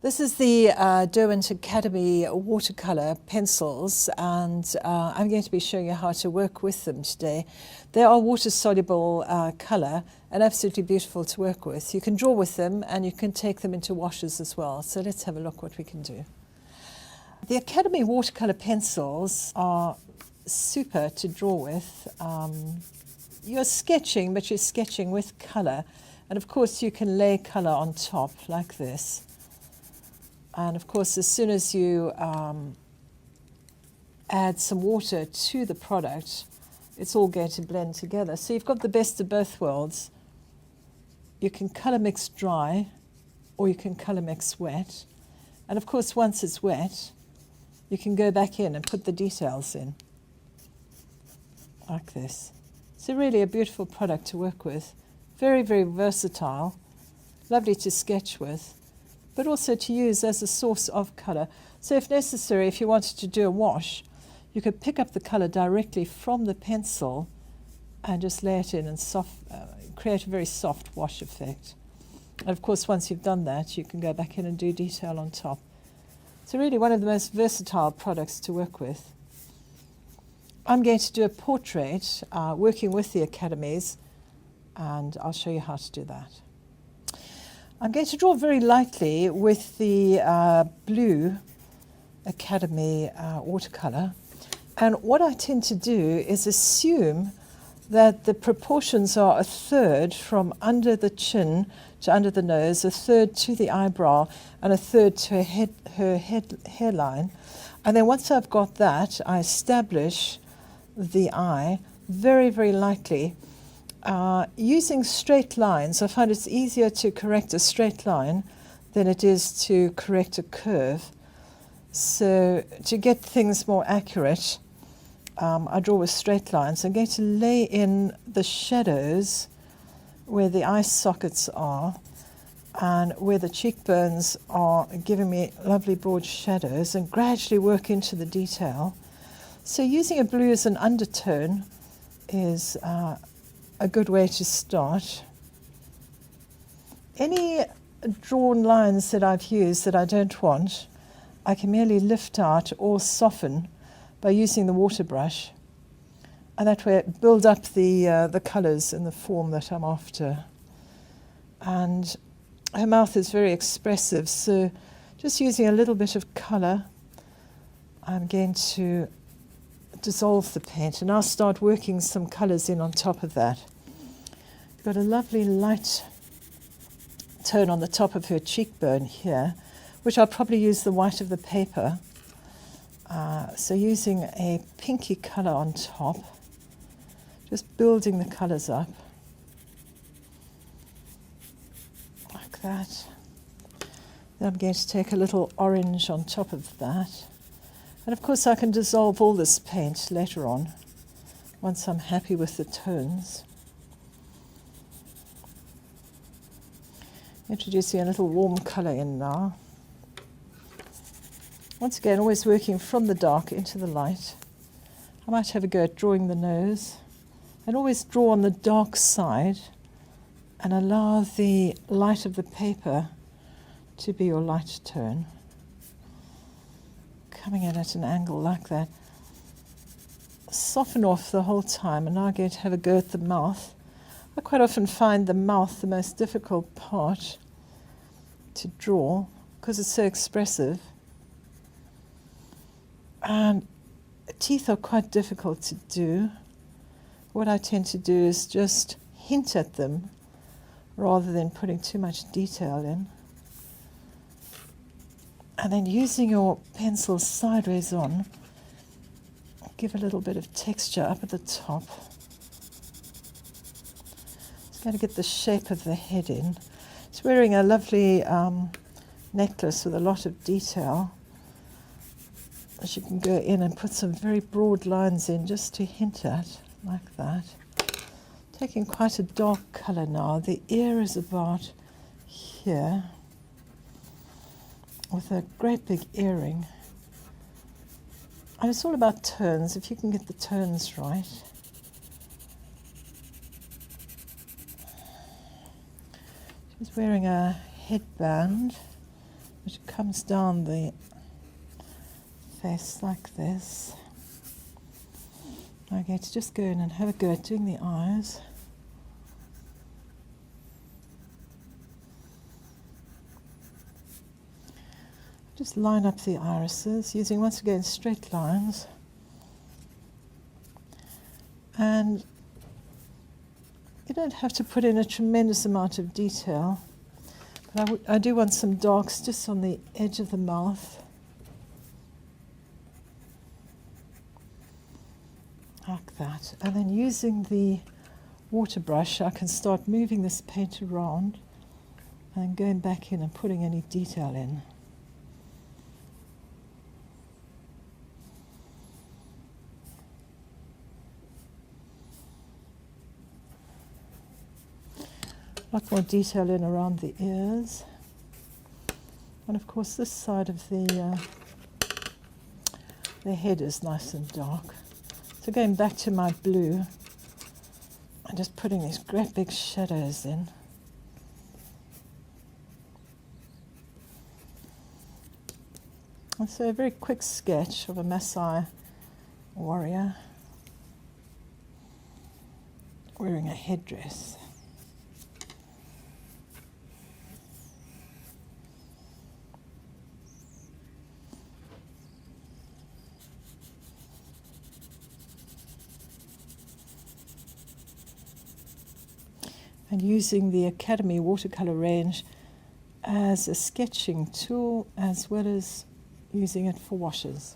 This is the Derwent Academy watercolour pencils, and I'm going to be showing you how to work with them today. They are water-soluble colour and absolutely beautiful to work with. You can draw with them and you can take them into washes as well. So let's have a look what we can do. The Academy watercolour pencils are super to draw with. You're sketching, but you're sketching with colour. And of course you can lay colour on top like this. And of course, as soon as you add some water to the product, it's all going to blend together. So you've got the best of both worlds. You can colour mix dry, or you can colour mix wet. And of course, once it's wet, you can go back in and put the details in, like this. So really a beautiful product to work with. Very, very versatile, lovely to sketch with, but also to use as a source of colour. So if necessary, if you wanted to do a wash, you could pick up the colour directly from the pencil and just lay it in and create a very soft wash effect. And of course, once you've done that, you can go back in and do detail on top. So really one of the most versatile products to work with. I'm going to do a portrait working with the Academies, and I'll show you how to do that. I'm going to draw very lightly with the blue Academy watercolour, and what I tend to do is assume that the proportions are a third from under the chin to under the nose, a third to the eyebrow, and a third to her hairline. And then once I've got that, I establish the eye very, very lightly. Using straight lines, I find it's easier to correct a straight line than it is to correct a curve. So to get things more accurate, I draw with straight lines. I'm going to lay in the shadows where the eye sockets are and where the cheekbones are, giving me lovely broad shadows, and gradually work into the detail. So using a blue as an undertone is a good way to start. Any drawn lines that I've used that I don't want, I can merely lift out or soften by using the water brush, and that way build up the colours in the form that I'm after. And her mouth is very expressive, so just using a little bit of colour, I'm going to dissolve the paint, and I'll start working some colours in on top of that. Got a lovely light tone on the top of her cheekbone here, which I'll probably use the white of the paper. So using a pinky colour on top, just building the colours up like that. Then I'm going to take a little orange on top of that. And of course I can dissolve all this paint later on, once I'm happy with the tones. Introducing a little warm colour in now. Once again, always working from the dark into the light. I might have a go at drawing the nose, and always draw on the dark side and allow the light of the paper to be your light tone. Coming in at an angle like that. Soften off the whole time, and now I'm going to have a go at the mouth. I quite often find the mouth the most difficult part to draw because it's so expressive. And teeth are quite difficult to do. What I tend to do is just hint at them rather than putting too much detail in. And then using your pencil sideways on, give a little bit of texture up at the top. Just going to get the shape of the head in. It's wearing a lovely necklace with a lot of detail. As you can go in and put some very broad lines in just to hint at, like that. Taking quite a dark colour now. The ear is about here, with a great big earring. And it's all about tones, if you can get the tones right. She's wearing a headband which comes down the face like this. I'm going to just go in and have a go at doing the eyes. Just line up the irises using once again straight lines. And you don't have to put in a tremendous amount of detail, but I do want some darks just on the edge of the mouth. Like that. And then using the water brush, I can start moving this paint around and going back in and putting any detail in. A lot more detail in around the ears. And of course this side of the head is nice and dark. So going back to my blue, I'm just putting these great big shadows in. And so a very quick sketch of a Maasai warrior wearing a headdress. And using the Academy watercolor range as a sketching tool as well as using it for washes.